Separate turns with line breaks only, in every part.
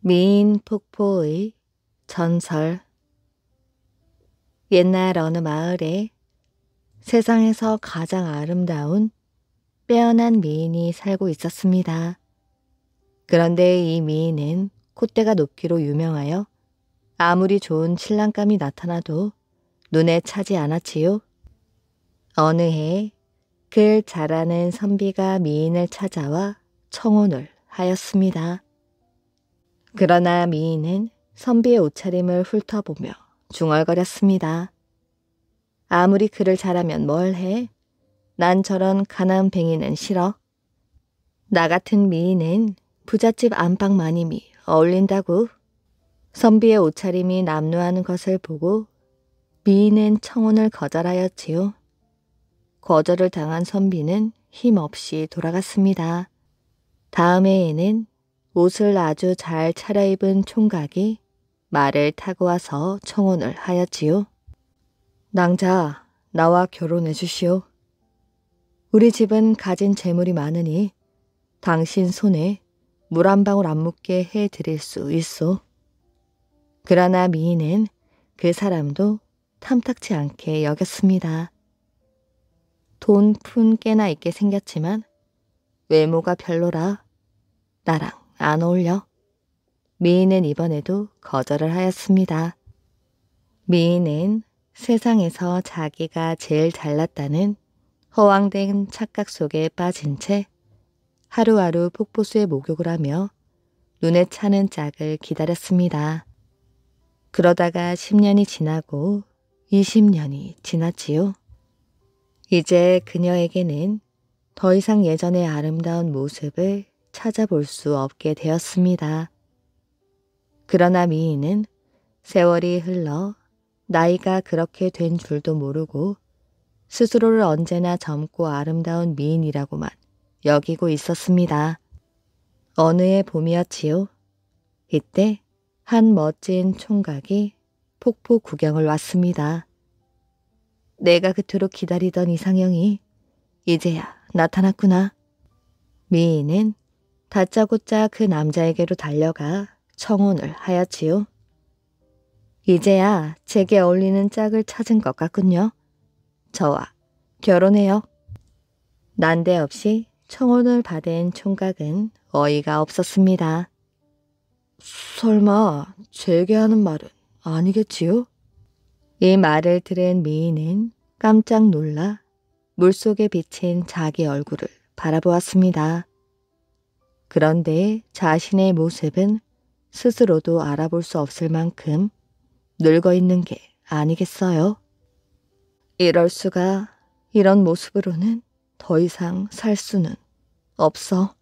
미인 폭포의 전설. 옛날 어느 마을에 세상에서 가장 아름다운 빼어난 미인이 살고 있었습니다. 그런데 이 미인은 콧대가 높기로 유명하여 아무리 좋은 신랑감이 나타나도 눈에 차지 않았지요. 어느 해 글 잘하는 선비가 미인을 찾아와 청혼을 하였습니다. 그러나 미인은 선비의 옷차림을 훑어보며 중얼거렸습니다. 아무리 글을 잘하면 뭘 해? 난 저런 가난뱅이는 싫어. 나 같은 미인은 부잣집 안방 마님이 어울린다고. 선비의 옷차림이 남루하는 것을 보고 미인은 청혼을 거절하였지요. 거절을 당한 선비는 힘없이 돌아갔습니다. 다음 해에는 옷을 아주 잘 차려입은 총각이 말을 타고 와서 청혼을 하였지요. 낭자, 나와 결혼해 주시오. 우리 집은 가진 재물이 많으니 당신 손에 물 한 방울 안 묻게 해드릴 수 있소. 그러나 미인은 그 사람도 탐탁치 않게 여겼습니다. 돈 푼 깨나 있게 생겼지만 외모가 별로라. 나랑 안 어울려. 미인은 이번에도 거절을 하였습니다. 미인은 세상에서 자기가 제일 잘났다는 허황된 착각 속에 빠진 채 하루하루 폭포수에 목욕을 하며 눈에 차는 짝을 기다렸습니다. 그러다가 10년이 지나고 20년이 지났지요. 이제 그녀에게는 더 이상 예전의 아름다운 모습을 찾아볼 수 없게 되었습니다. 그러나 미인은 세월이 흘러 나이가 그렇게 된 줄도 모르고 스스로를 언제나 젊고 아름다운 미인이라고만 여기고 있었습니다. 어느 해 봄이었지요. 이때 한 멋진 총각이 폭포 구경을 왔습니다. 내가 그토록 기다리던 이상형이 이제야 나타났구나. 미인은 다짜고짜 그 남자에게로 달려가 청혼을 하였지요. 이제야 제게 어울리는 짝을 찾은 것 같군요. 저와 결혼해요. 난데없이 청혼을 받은 총각은 어이가 없었습니다. 설마 제게 하는 말은 아니겠지요? 이 말을 들은 미인은 깜짝 놀라 물속에 비친 자기 얼굴을 바라보았습니다. 그런데 자신의 모습은 스스로도 알아볼 수 없을 만큼 늙어 있는 게 아니겠어요? 이럴 수가. 이런 모습으로는 더 이상 살 수는 없어.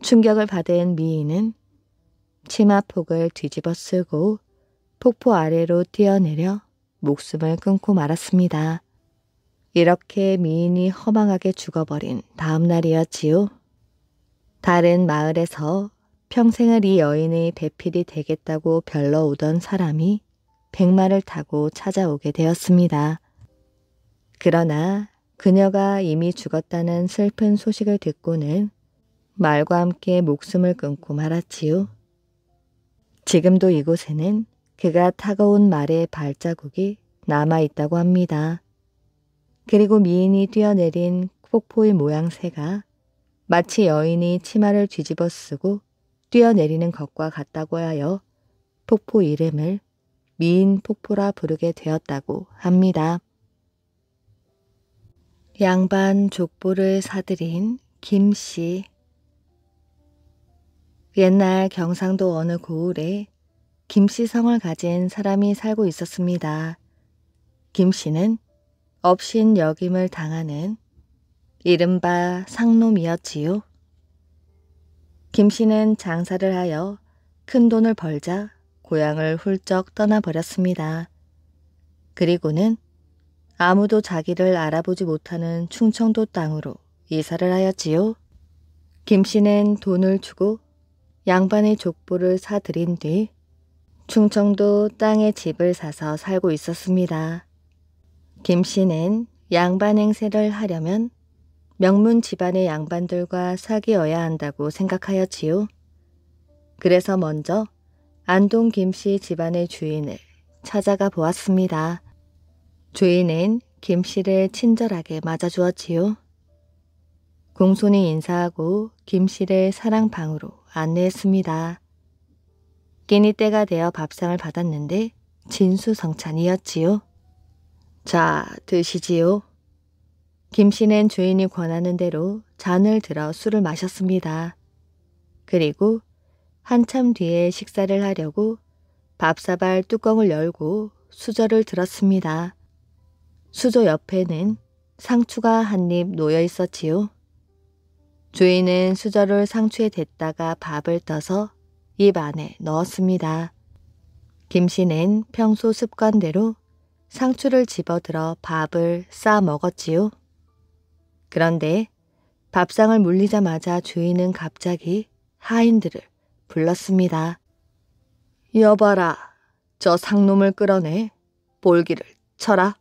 충격을 받은 미인은 치마폭을 뒤집어 쓰고 폭포 아래로 뛰어내려 목숨을 끊고 말았습니다. 이렇게 미인이 허망하게 죽어버린 다음 날이었지요. 다른 마을에서 평생을 이 여인의 배필이 되겠다고 별러 오던 사람이 백마를 타고 찾아오게 되었습니다. 그러나 그녀가 이미 죽었다는 슬픈 소식을 듣고는 말과 함께 목숨을 끊고 말았지요. 지금도 이곳에는 그가 타고 온 말의 발자국이 남아있다고 합니다. 그리고 미인이 뛰어내린 폭포의 모양새가 마치 여인이 치마를 뒤집어 쓰고 뛰어내리는 것과 같다고 하여 폭포 이름을 미인 폭포라 부르게 되었다고 합니다. 양반 족보를 사들인 김씨. 옛날 경상도 어느 고을에 김씨성을 가진 사람이 살고 있었습니다. 김씨는 업신여김을 당하는 이른바 상놈이었지요. 김씨는 장사를 하여 큰 돈을 벌자 고향을 훌쩍 떠나버렸습니다. 그리고는 아무도 자기를 알아보지 못하는 충청도 땅으로 이사를 하였지요. 김씨는 돈을 주고 양반의 족보를 사들인 뒤 충청도 땅에 집을 사서 살고 있었습니다. 김씨는 양반 행세를 하려면 명문 집안의 양반들과 사귀어야 한다고 생각하였지요. 그래서 먼저 안동 김씨 집안의 주인을 찾아가 보았습니다. 주인은 김씨를 친절하게 맞아주었지요. 공손히 인사하고 김씨를 사랑방으로 안내했습니다. 끼니 때가 되어 밥상을 받았는데 진수성찬이었지요. 자, 드시지요. 김씨는 주인이 권하는 대로 잔을 들어 술을 마셨습니다. 그리고 한참 뒤에 식사를 하려고 밥사발 뚜껑을 열고 수저를 들었습니다. 수저 옆에는 상추가 한 입 놓여 있었지요. 주인은 수저를 상추에 댔다가 밥을 떠서 입 안에 넣었습니다. 김씨는 평소 습관대로 상추를 집어들어 밥을 싸 먹었지요. 그런데 밥상을 물리자마자 주인은 갑자기 하인들을 불렀습니다. 여봐라, 저 상놈을 끌어내 볼기를 쳐라.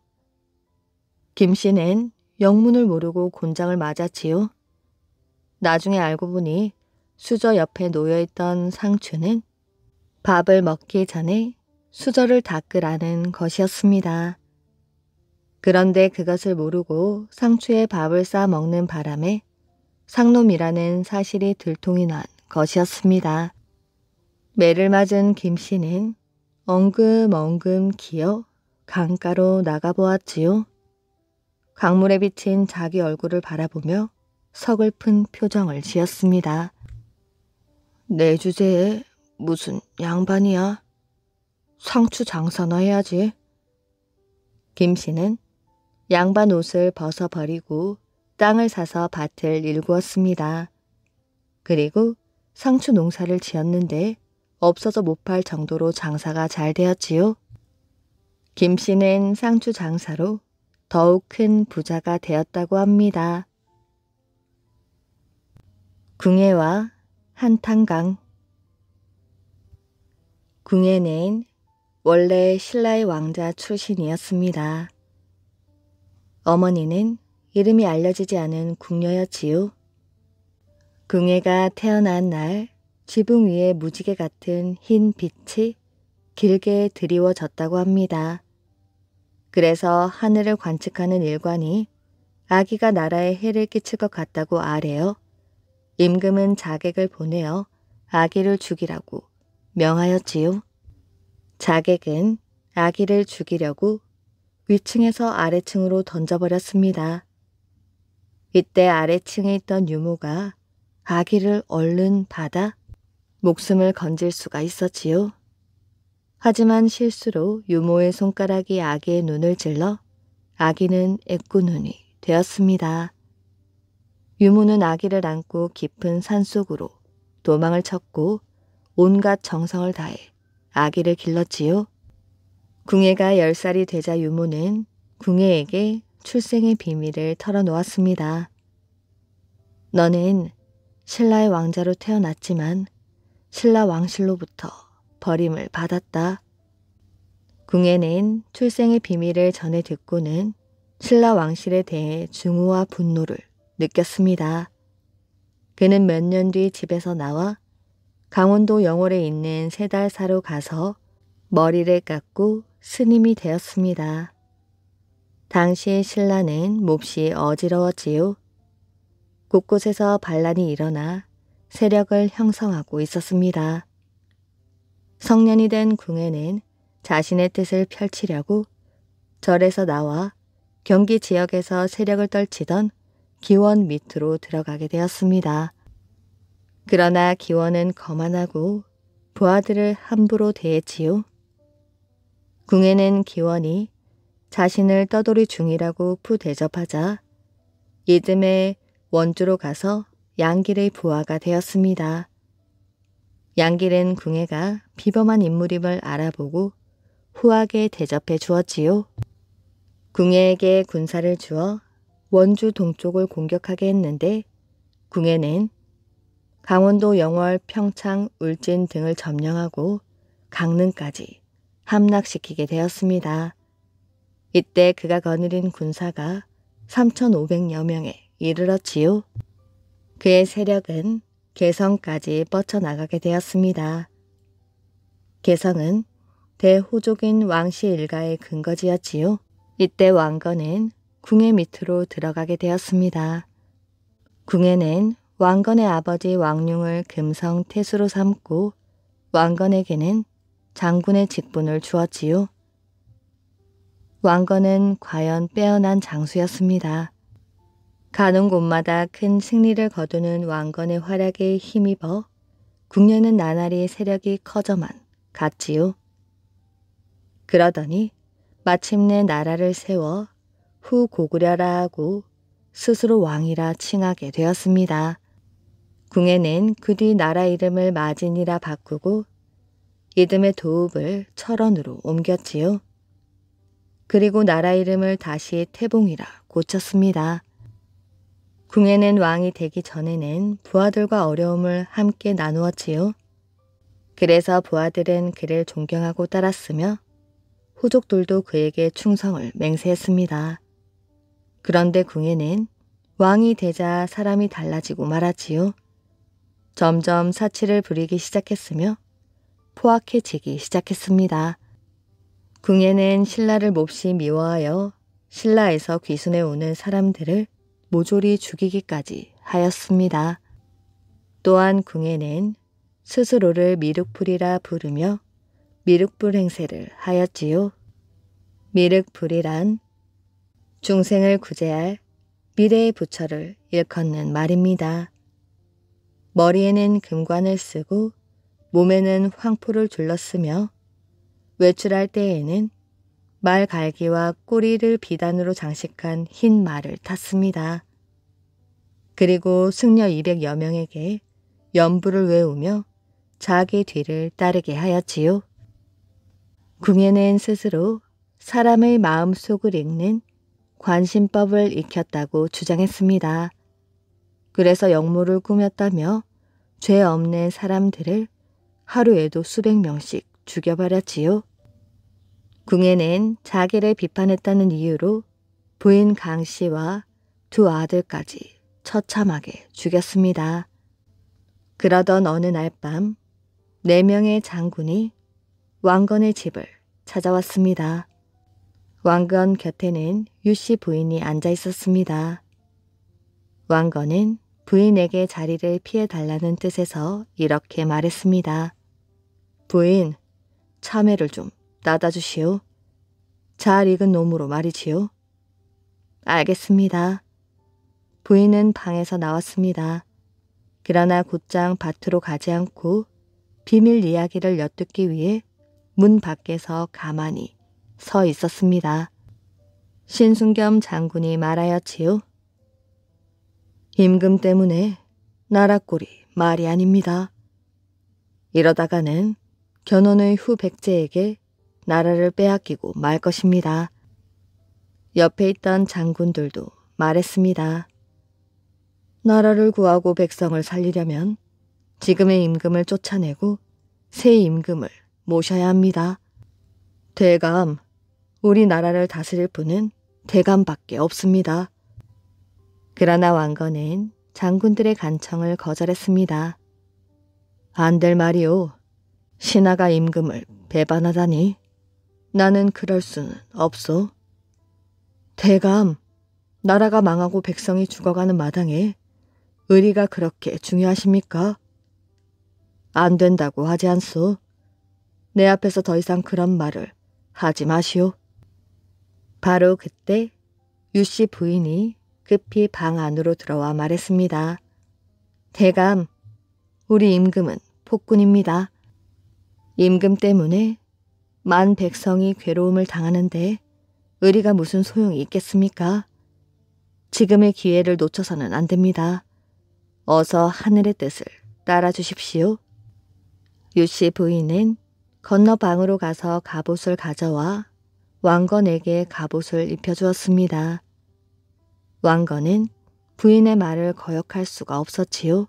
김씨는 영문을 모르고 곤장을 맞았지요. 나중에 알고 보니 수저 옆에 놓여있던 상추는 밥을 먹기 전에 수저를 닦으라는 것이었습니다. 그런데 그것을 모르고 상추에 밥을 싸 먹는 바람에 상놈이라는 사실이 들통이 난 것이었습니다. 매를 맞은 김씨는 엉금엉금 기어 강가로 나가보았지요. 강물에 비친 자기 얼굴을 바라보며 서글픈 표정을 지었습니다. 내 주제에 무슨 양반이야? 상추 장사나 해야지. 김씨는 양반 옷을 벗어버리고 땅을 사서 밭을 일구었습니다. 그리고 상추 농사를 지었는데 없어서 못 팔 정도로 장사가 잘 되었지요. 김씨는 상추 장사로 더욱 큰 부자가 되었다고 합니다. 궁예와 한탄강. 궁예는 원래 신라의 왕자 출신이었습니다. 어머니는 이름이 알려지지 않은 궁녀였지요. 궁예가 태어난 날 지붕 위에 무지개 같은 흰 빛이 길게 드리워졌다고 합니다. 그래서 하늘을 관측하는 일관이 아기가 나라에 해를 끼칠 것 같다고 아뢰어 임금은 자객을 보내어 아기를 죽이라고 명하였지요. 자객은 아기를 죽이려고 위층에서 아래층으로 던져버렸습니다. 이때 아래층에 있던 유모가 아기를 얼른 받아 목숨을 건질 수가 있었지요. 하지만 실수로 유모의 손가락이 아기의 눈을 찔러 아기는 애꾸눈이 되었습니다. 유모는 아기를 안고 깊은 산속으로 도망을 쳤고 온갖 정성을 다해 아기를 길렀지요. 궁예가 10살이 되자 유모는 궁예에게 출생의 비밀을 털어놓았습니다. 너는 신라의 왕자로 태어났지만 신라 왕실로부터 버림을 받았다. 궁예는 출생의 비밀을 전해 듣고는 신라 왕실에 대해 증오와 분노를 느꼈습니다. 그는 몇 년 뒤 집에서 나와 강원도 영월에 있는 세달사로 가서 머리를 깎고 스님이 되었습니다. 당시 신라는 몹시 어지러웠지요. 곳곳에서 반란이 일어나 세력을 형성하고 있었습니다. 성년이 된 궁예는 자신의 뜻을 펼치려고 절에서 나와 경기 지역에서 세력을 떨치던 기원 밑으로 들어가게 되었습니다. 그러나 기원은 거만하고 부하들을 함부로 대했지요. 궁예는 기원이 자신을 떠돌이 중이라고 푸대접하자 이듬해 원주로 가서 양길의 부하가 되었습니다. 양길은 궁예가 비범한 인물임을 알아보고 후하게 대접해 주었지요. 궁예에게 군사를 주어 원주 동쪽을 공격하게 했는데 궁예는 강원도 영월, 평창, 울진 등을 점령하고 강릉까지 함락시키게 되었습니다. 이때 그가 거느린 군사가 3,500여 명에 이르렀지요. 그의 세력은 개성까지 뻗쳐나가게 되었습니다. 개성은 대호족인 왕씨 일가의 근거지였지요. 이때 왕건은 궁예 밑으로 들어가게 되었습니다. 궁예는 왕건의 아버지 왕룡을 금성 태수로 삼고 왕건에게는 장군의 직분을 주었지요. 왕건은 과연 빼어난 장수였습니다. 가는 곳마다 큰 승리를 거두는 왕건의 활약에 힘입어 궁예는 나날이 세력이 커져만 갔지요. 그러더니 마침내 나라를 세워 후 고구려라 하고 스스로 왕이라 칭하게 되었습니다. 궁예는 그 뒤 나라 이름을 마진이라 바꾸고 이듬해 도읍을 철원으로 옮겼지요. 그리고 나라 이름을 다시 태봉이라 고쳤습니다. 궁예는 왕이 되기 전에는 부하들과 어려움을 함께 나누었지요. 그래서 부하들은 그를 존경하고 따랐으며 호족들도 그에게 충성을 맹세했습니다. 그런데 궁예는 왕이 되자 사람이 달라지고 말았지요. 점점 사치를 부리기 시작했으며 포악해지기 시작했습니다. 궁예는 신라를 몹시 미워하여 신라에서 귀순해 오는 사람들을 모조리 죽이기까지 하였습니다. 또한 궁예는 스스로를 미륵불이라 부르며 미륵불 행세를 하였지요. 미륵불이란 중생을 구제할 미래의 부처를 일컫는 말입니다. 머리에는 금관을 쓰고 몸에는 황포를 둘렀으며 외출할 때에는 말 갈기와 꼬리를 비단으로 장식한 흰 말을 탔습니다. 그리고 승려 200여 명에게 연부를 외우며 자기 뒤를 따르게 하였지요. 궁예는 스스로 사람의 마음속을 읽는 관심법을 익혔다고 주장했습니다. 그래서 역모를 꾸몄다며 죄 없는 사람들을 하루에도 수백 명씩 죽여버렸지요. 궁예는 자기를 비판했다는 이유로 부인 강씨와 두 아들까지 처참하게 죽였습니다. 그러던 어느 날 밤 4명의 장군이 왕건의 집을 찾아왔습니다. 왕건 곁에는 유씨 부인이 앉아 있었습니다. 왕건은 부인에게 자리를 피해달라는 뜻에서 이렇게 말했습니다. 부인, 참외를 좀 따다 주시오. 잘 익은 놈으로 말이지요. 알겠습니다. 부인은 방에서 나왔습니다. 그러나 곧장 밭으로 가지 않고 비밀 이야기를 엿듣기 위해 문 밖에서 가만히 서 있었습니다. 신순겸 장군이 말하였지요. 임금 때문에 나라 꼴이 말이 아닙니다. 이러다가는 견훤의 후 백제에게 나라를 빼앗기고 말 것입니다. 옆에 있던 장군들도 말했습니다. 나라를 구하고 백성을 살리려면 지금의 임금을 쫓아내고 새 임금을 모셔야 합니다. 대감, 우리나라를 다스릴 분은 대감밖에 없습니다. 그러나 왕건은 장군들의 간청을 거절했습니다. 안 될 말이오. 신하가 임금을 배반하다니. 나는 그럴 수는 없소. 대감, 나라가 망하고 백성이 죽어가는 마당에 의리가 그렇게 중요하십니까? 안 된다고 하지 않소. 내 앞에서 더 이상 그런 말을 하지 마시오. 바로 그때 유씨 부인이 급히 방 안으로 들어와 말했습니다. 대감, 우리 임금은 폭군입니다. 임금 때문에 만 백성이 괴로움을 당하는데 의리가 무슨 소용이 있겠습니까? 지금의 기회를 놓쳐서는 안 됩니다. 어서 하늘의 뜻을 따라 주십시오. 유씨 부인은 건너 방으로 가서 갑옷을 가져와 왕건에게 갑옷을 입혀주었습니다. 왕건은 부인의 말을 거역할 수가 없었지요.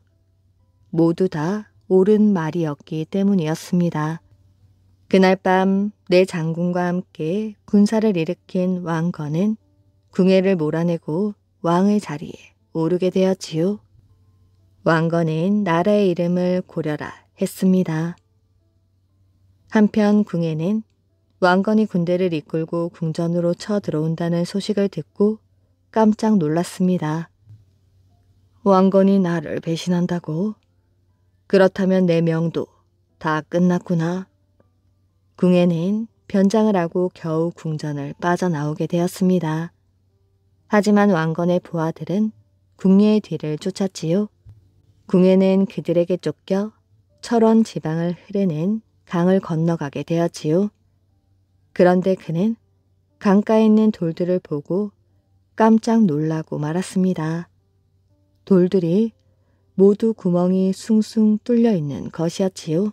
모두 다 옳은 말이었기 때문이었습니다. 그날 밤 4장군과 함께 군사를 일으킨 왕건은 궁예를 몰아내고 왕의 자리에 오르게 되었지요. 왕건은 나라의 이름을 고려라 했습니다. 한편 궁예는 왕건이 군대를 이끌고 궁전으로 쳐들어온다는 소식을 듣고 깜짝 놀랐습니다. 왕건이 나를 배신한다고? 그렇다면 내 명도 다 끝났구나. 궁예는 변장을 하고 겨우 궁전을 빠져나오게 되었습니다. 하지만 왕건의 부하들은 궁예의 뒤를 쫓았지요. 궁예는 그들에게 쫓겨 철원 지방을 흐르는 강을 건너가게 되었지요. 그런데 그는 강가에 있는 돌들을 보고 깜짝 놀라고 말았습니다. 돌들이 모두 구멍이 숭숭 뚫려 있는 것이었지요.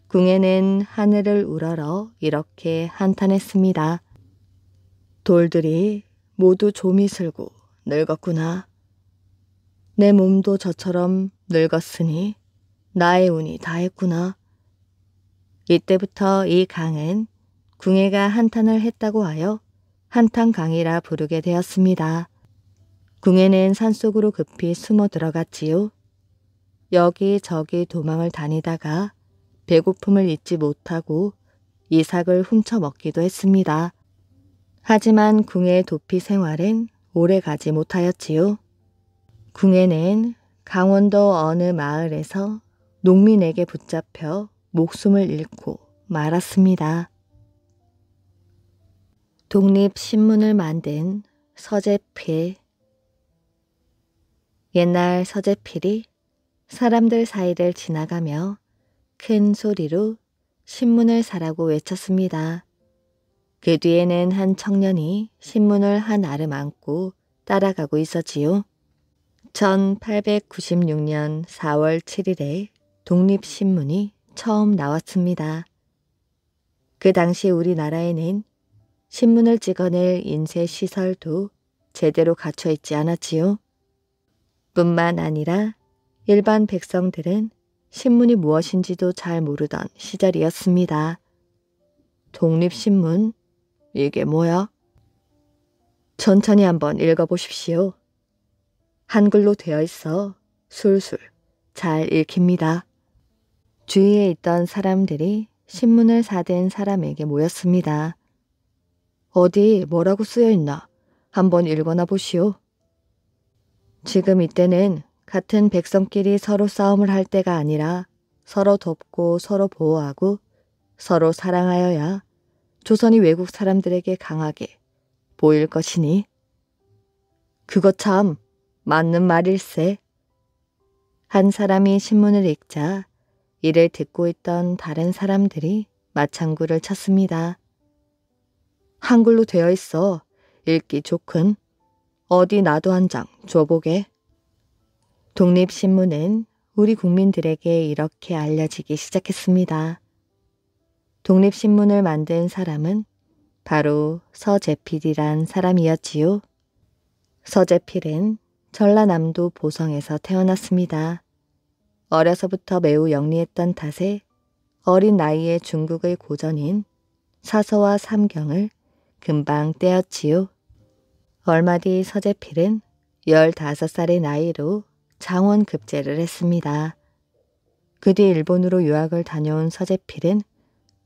궁예는 하늘을 우러러 이렇게 한탄했습니다. 돌들이 모두 좀이 슬고 늙었구나. 내 몸도 저처럼 늙었으니 나의 운이 다했구나. 이때부터 이 강은 궁예가 한탄을 했다고 하여 한탄강이라 부르게 되었습니다. 궁예는 산속으로 급히 숨어 들어갔지요. 여기저기 도망을 다니다가 배고픔을 잊지 못하고 이삭을 훔쳐 먹기도 했습니다. 하지만 궁예의 도피 생활은 오래 가지 못하였지요. 궁예는 강원도 어느 마을에서 농민에게 붙잡혀 목숨을 잃고 말았습니다. 독립신문을 만든 서재필. 옛날 서재필이 사람들 사이를 지나가며 큰 소리로 신문을 사라고 외쳤습니다. 그 뒤에는 한 청년이 신문을 한 알을 안고 따라가고 있었지요. 1896년 4월 7일에 독립신문이 처음 나왔습니다. 그 당시 우리나라에는 신문을 찍어낼 인쇄시설도 제대로 갖춰 있지 않았지요. 뿐만 아니라 일반 백성들은 신문이 무엇인지도 잘 모르던 시절이었습니다. 독립신문? 이게 뭐야? 천천히 한번 읽어보십시오. 한글로 되어 있어 술술 잘 읽힙니다. 주위에 있던 사람들이 신문을 사든 사람에게 모였습니다. 어디 뭐라고 쓰여 있나? 한번 읽어나 보시오. 지금 이때는 같은 백성끼리 서로 싸움을 할 때가 아니라 서로 돕고 서로 보호하고 서로 사랑하여야 조선이 외국 사람들에게 강하게 보일 것이니. 그거 참 맞는 말일세. 한 사람이 신문을 읽자 이를 듣고 있던 다른 사람들이 맞장구를 쳤습니다. 한글로 되어 있어 읽기 좋군. 어디 나도 한 장 줘보게. 독립신문은 우리 국민들에게 이렇게 알려지기 시작했습니다. 독립신문을 만든 사람은 바로 서재필이란 사람이었지요. 서재필은 전라남도 보성에서 태어났습니다. 어려서부터 매우 영리했던 탓에 어린 나이에 중국의 고전인 사서와 삼경을 금방 떼었지요. 얼마 뒤 서재필은 15살의 나이로 장원 급제를 했습니다. 그 뒤 일본으로 유학을 다녀온 서재필은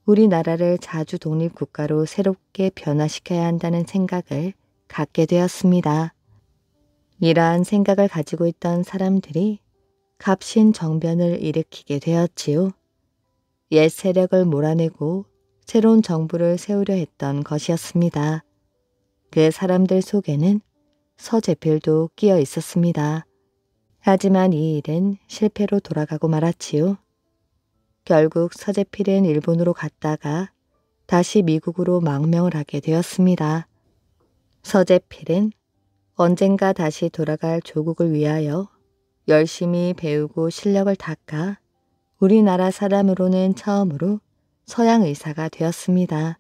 우리나라를 자주 독립국가로 새롭게 변화시켜야 한다는 생각을 갖게 되었습니다. 이러한 생각을 가지고 있던 사람들이 갑신정변을 일으키게 되었지요. 옛 세력을 몰아내고 새로운 정부를 세우려 했던 것이었습니다. 그 사람들 속에는 서재필도 끼어 있었습니다. 하지만 이 일은 실패로 돌아가고 말았지요. 결국 서재필은 일본으로 갔다가 다시 미국으로 망명을 하게 되었습니다. 서재필은 언젠가 다시 돌아갈 조국을 위하여 열심히 배우고 실력을 닦아 우리나라 사람으로는 처음으로 서양 의사가 되었습니다.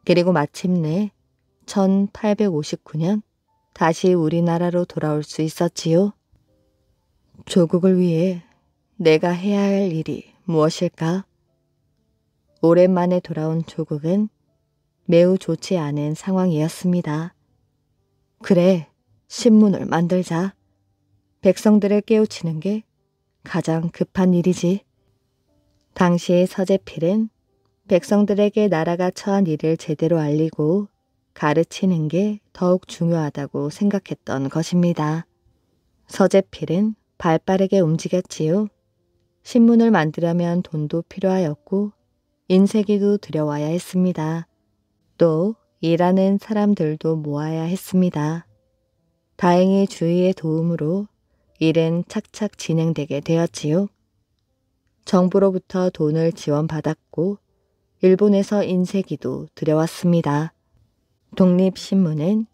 그리고 마침내 1859년 다시 우리나라로 돌아올 수 있었지요. 조국을 위해 내가 해야 할 일이 무엇일까? 오랜만에 돌아온 조국은 매우 좋지 않은 상황이었습니다. 그래, 신문을 만들자. 백성들을 깨우치는 게 가장 급한 일이지. 당시 서재필은 백성들에게 나라가 처한 일을 제대로 알리고 가르치는 게 더욱 중요하다고 생각했던 것입니다. 서재필은 발빠르게 움직였지요. 신문을 만들려면 돈도 필요하였고 인쇄기도 들여와야 했습니다. 또 일하는 사람들도 모아야 했습니다. 다행히 주위의 도움으로 일은 착착 진행되게 되었지요. 정부로부터 돈을 지원받았고 일본에서 인쇄기도 들여왔습니다. 독립신문은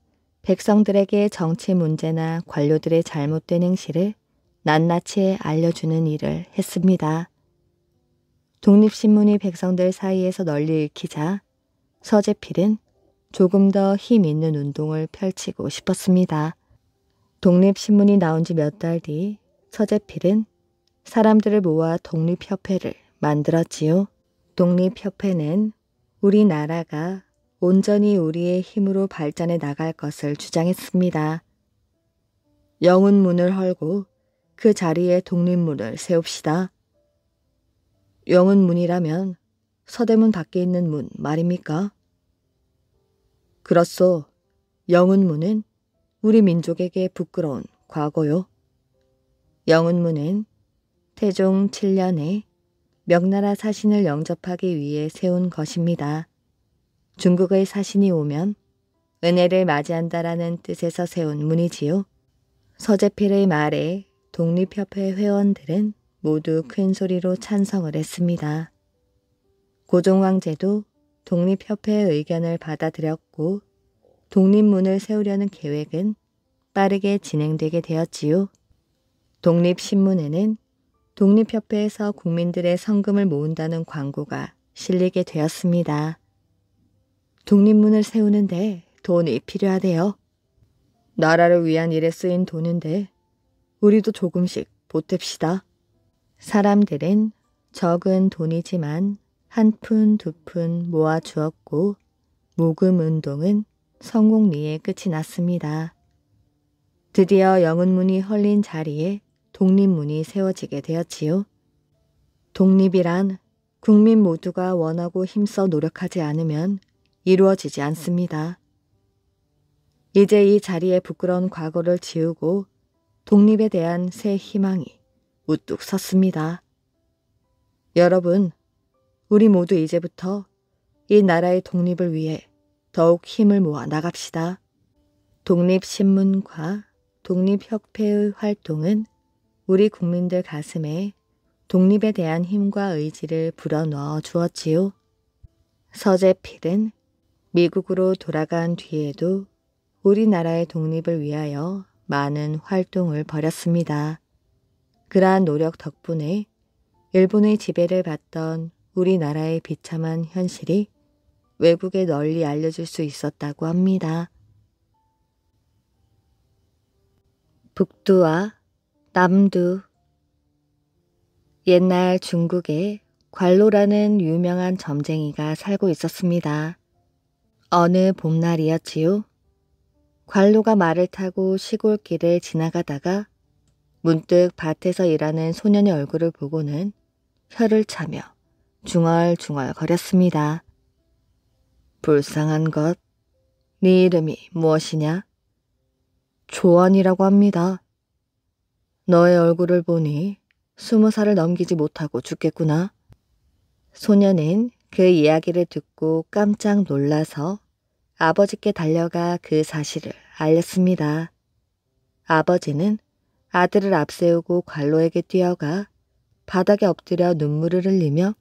백성들에게 정치 문제나 관료들의 잘못된 행실을 낱낱이 알려주는 일을 했습니다. 독립신문이 백성들 사이에서 널리 읽히자 서재필은 조금 더 힘 있는 운동을 펼치고 싶었습니다. 독립신문이 나온 지 몇 달 뒤 서재필은 사람들을 모아 독립협회를 만들었지요. 독립협회는 우리나라가 온전히 우리의 힘으로 발전해 나갈 것을 주장했습니다. 영운문을 헐고 그 자리에 독립문을 세웁시다. 영운문이라면 서대문 밖에 있는 문 말입니까? 그렇소. 영운문은 우리 민족에게 부끄러운 과거요. 영운문은 태종 7년에 명나라 사신을 영접하기 위해 세운 것입니다. 중국의 사신이 오면 은혜를 맞이한다라는 뜻에서 세운 문이지요. 서재필의 말에 독립협회 회원들은 모두 큰 소리로 찬성을 했습니다. 고종황제도 독립협회의 의견을 받아들였고 독립문을 세우려는 계획은 빠르게 진행되게 되었지요. 독립신문에는 독립협회에서 국민들의 성금을 모은다는 광고가 실리게 되었습니다. 독립문을 세우는데 돈이 필요하대요. 나라를 위한 일에 쓰인 돈인데 우리도 조금씩 보탭시다. 사람들은 적은 돈이지만 한 푼, 두 푼 모아 주었고 모금 운동은 성공리에 끝이 났습니다. 드디어 영운문이 헐린 자리에 독립문이 세워지게 되었지요. 독립이란 국민 모두가 원하고 힘써 노력하지 않으면 이루어지지 않습니다. 이제 이 자리에 부끄러운 과거를 지우고 독립에 대한 새 희망이 우뚝 섰습니다. 여러분, 우리 모두 이제부터 이 나라의 독립을 위해 더욱 힘을 모아 나갑시다. 독립신문과 독립협회의 활동은 우리 국민들 가슴에 독립에 대한 힘과 의지를 불어넣어 주었지요. 서재필은 미국으로 돌아간 뒤에도 우리나라의 독립을 위하여 많은 활동을 벌였습니다. 그러한 노력 덕분에 일본의 지배를 받던 우리나라의 비참한 현실이 외국에 널리 알려질 수 있었다고 합니다. 북두와 남두. 옛날 중국에 관로라는 유명한 점쟁이가 살고 있었습니다. 어느 봄날이었지요. 관로가 말을 타고 시골길을 지나가다가 문득 밭에서 일하는 소년의 얼굴을 보고는 혀를 차며 중얼중얼 거렸습니다. 불쌍한 것, 네 이름이 무엇이냐? 조언이라고 합니다. 너의 얼굴을 보니 20살을 넘기지 못하고 죽겠구나. 소년은 그 이야기를 듣고 깜짝 놀라서 아버지께 달려가 그 사실을 알렸습니다. 아버지는 아들을 앞세우고 관로에게 뛰어가 바닥에 엎드려 눈물을 흘리며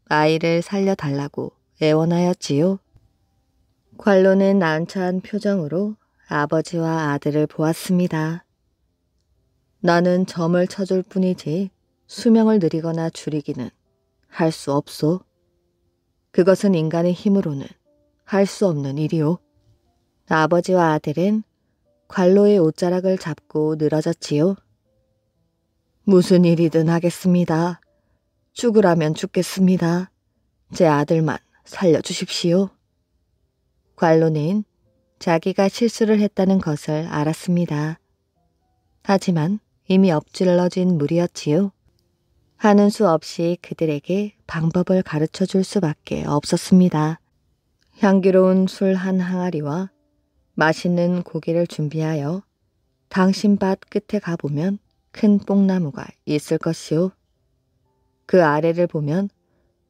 아이를 살려달라고 애원하였지요. 관로는 난처한 표정으로 아버지와 아들을 보았습니다. 나는 점을 쳐줄 뿐이지 수명을 늘리거나 줄이기는 할 수 없소. 그것은 인간의 힘으로는 할 수 없는 일이오. 아버지와 아들은 관로의 옷자락을 잡고 늘어졌지요. 무슨 일이든 하겠습니다. 죽으라면 죽겠습니다. 제 아들만 살려주십시오. 관로는 자기가 실수를 했다는 것을 알았습니다. 하지만 이미 엎질러진 물이었지요. 하는 수 없이 그들에게 방법을 가르쳐 줄 수밖에 없었습니다. 향기로운 술 한 항아리와 맛있는 고기를 준비하여 당신 밭 끝에 가보면 큰 뽕나무가 있을 것이요. 그 아래를 보면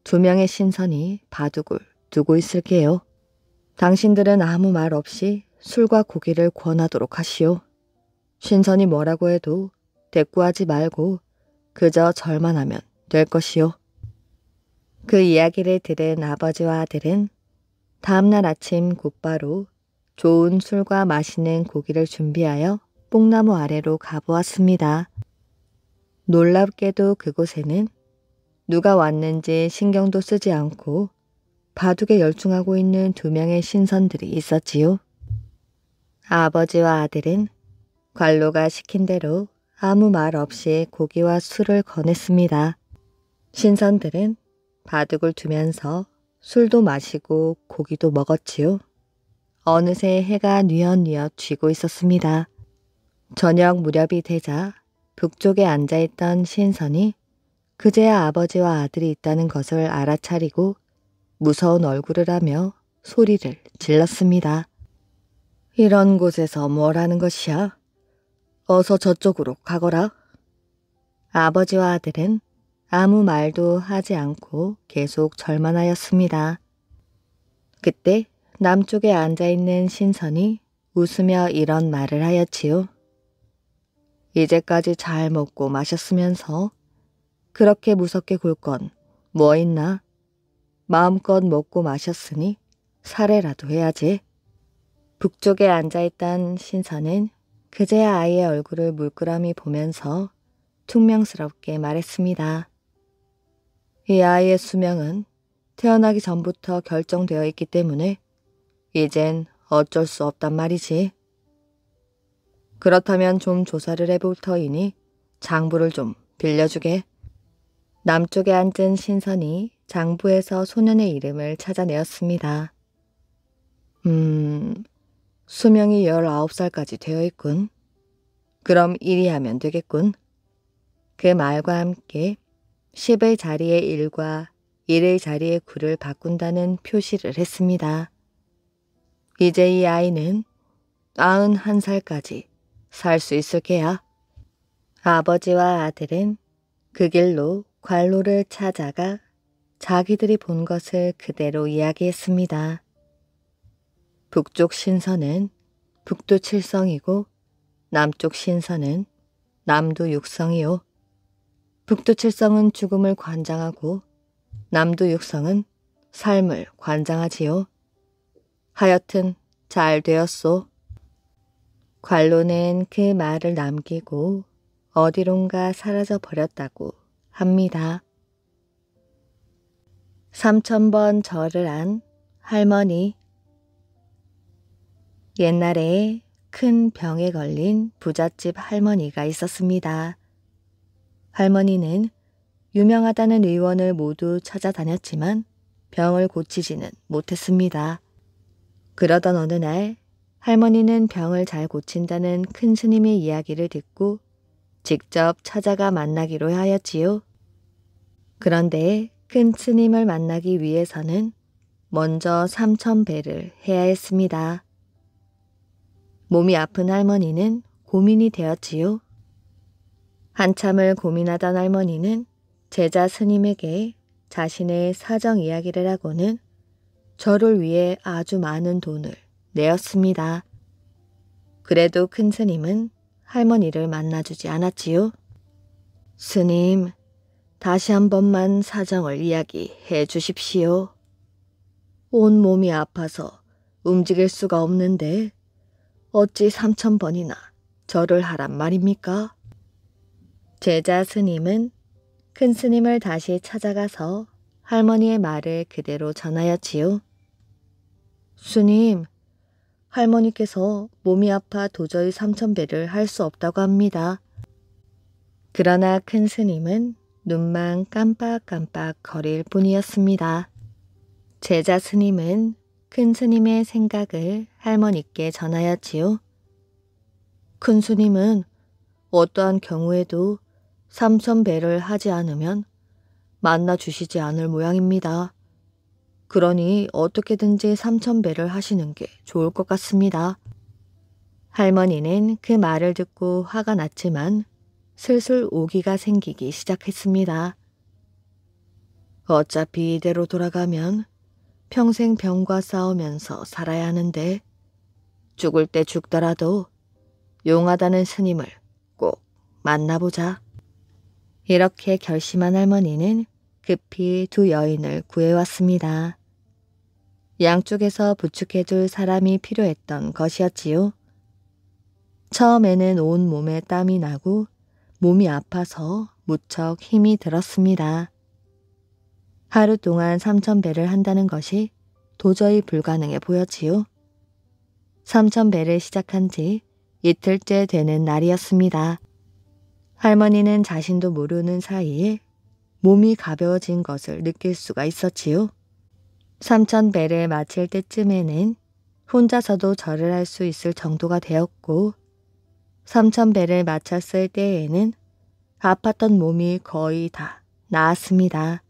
2명의 신선이 바둑을 두고 있을게요. 당신들은 아무 말 없이 술과 고기를 권하도록 하시오. 신선이 뭐라고 해도 대꾸하지 말고 그저 절만 하면 될 것이요. 그 이야기를 들은 아버지와 아들은 다음날 아침 곧바로 좋은 술과 맛있는 고기를 준비하여 뽕나무 아래로 가보았습니다. 놀랍게도 그곳에는 누가 왔는지 신경도 쓰지 않고 바둑에 열중하고 있는 2명의 신선들이 있었지요. 아버지와 아들은 관로가 시킨 대로 아무 말 없이 고기와 술을 권했습니다. 신선들은 바둑을 두면서 술도 마시고 고기도 먹었지요. 어느새 해가 뉘엿뉘엿 쥐고 있었습니다. 저녁 무렵이 되자 북쪽에 앉아있던 신선이 그제야 아버지와 아들이 있다는 것을 알아차리고 무서운 얼굴을 하며 소리를 질렀습니다. 이런 곳에서 뭘 하는 것이야? 어서 저쪽으로 가거라. 아버지와 아들은 아무 말도 하지 않고 계속 절만하였습니다. 그때 남쪽에 앉아있는 신선이 웃으며 이런 말을 하였지요. 이제까지 잘 먹고 마셨으면서 그렇게 무섭게 굴 건 뭐 있나? 마음껏 먹고 마셨으니 살해라도 해야지. 북쪽에 앉아있던 신선은 그제야 아이의 얼굴을 물끄러미 보면서 퉁명스럽게 말했습니다. 이 아이의 수명은 태어나기 전부터 결정되어 있기 때문에 이젠 어쩔 수 없단 말이지. 그렇다면 좀 조사를 해볼 터이니 장부를 좀 빌려주게. 남쪽에 앉은 신선이 장부에서 소년의 이름을 찾아내었습니다. 수명이 19살까지 되어 있군. 그럼 1이 하면 되겠군. 그 말과 함께 10의 자리에 1과 1의 자리에 9를 바꾼다는 표시를 했습니다. 이제 이 아이는 91살까지 살 수 있을 게야. 아버지와 아들은 그 길로 관로를 찾아가 자기들이 본 것을 그대로 이야기했습니다. 북쪽 신선은 북두 7성이고 남쪽 신선은 남두 6성이요. 북두 7성은 죽음을 관장하고 남두 6성은 삶을 관장하지요. 하여튼 잘 되었소. 관로는 그 말을 남기고 어디론가 사라져 버렸다고 합니다. 3000번 절을 한 할머니. 옛날에 큰 병에 걸린 부잣집 할머니가 있었습니다. 할머니는 유명하다는 의원을 모두 찾아다녔지만 병을 고치지는 못했습니다. 그러던 어느 날 할머니는 병을 잘 고친다는 큰 스님의 이야기를 듣고 직접 찾아가 만나기로 하였지요. 그런데 큰 스님을 만나기 위해서는 먼저 3000배를 해야 했습니다. 몸이 아픈 할머니는 고민이 되었지요. 한참을 고민하던 할머니는 제자 스님에게 자신의 사정 이야기를 하고는 저를 위해 아주 많은 돈을 내었습니다. 그래도 큰 스님은 할머니를 만나주지 않았지요. 스님, 다시 한 번만 사정을 이야기해 주십시오. 온 몸이 아파서 움직일 수가 없는데 어찌 3000번이나 절을 하란 말입니까? 제자 스님은 큰 스님을 다시 찾아가서 할머니의 말을 그대로 전하였지요. 스님, 할머니께서 몸이 아파 도저히 3000배를 할 수 없다고 합니다. 그러나 큰 스님은 눈만 깜빡깜빡 거릴 뿐이었습니다. 제자 스님은 큰 스님의 생각을 할머니께 전하였지요. 큰 스님은 어떠한 경우에도 삼천배를 하지 않으면 만나 주시지 않을 모양입니다. 그러니 어떻게든지 삼천배를 하시는 게 좋을 것 같습니다. 할머니는 그 말을 듣고 화가 났지만 슬슬 오기가 생기기 시작했습니다. 어차피 이대로 돌아가면 평생 병과 싸우면서 살아야 하는데 죽을 때 죽더라도 용하다는 스님을 꼭 만나보자. 이렇게 결심한 할머니는 급히 두 여인을 구해왔습니다. 양쪽에서 부축해줄 사람이 필요했던 것이었지요. 처음에는 온 몸에 땀이 나고 몸이 아파서 무척 힘이 들었습니다. 하루 동안 삼천배를 한다는 것이 도저히 불가능해 보였지요. 삼천배를 시작한 지 이틀째 되는 날이었습니다. 할머니는 자신도 모르는 사이에 몸이 가벼워진 것을 느낄 수가 있었지요. 삼천배를 마칠 때쯤에는 혼자서도 절을 할 수 있을 정도가 되었고, 삼천배를 마쳤을 때에는 아팠던 몸이 거의 다 나았습니다.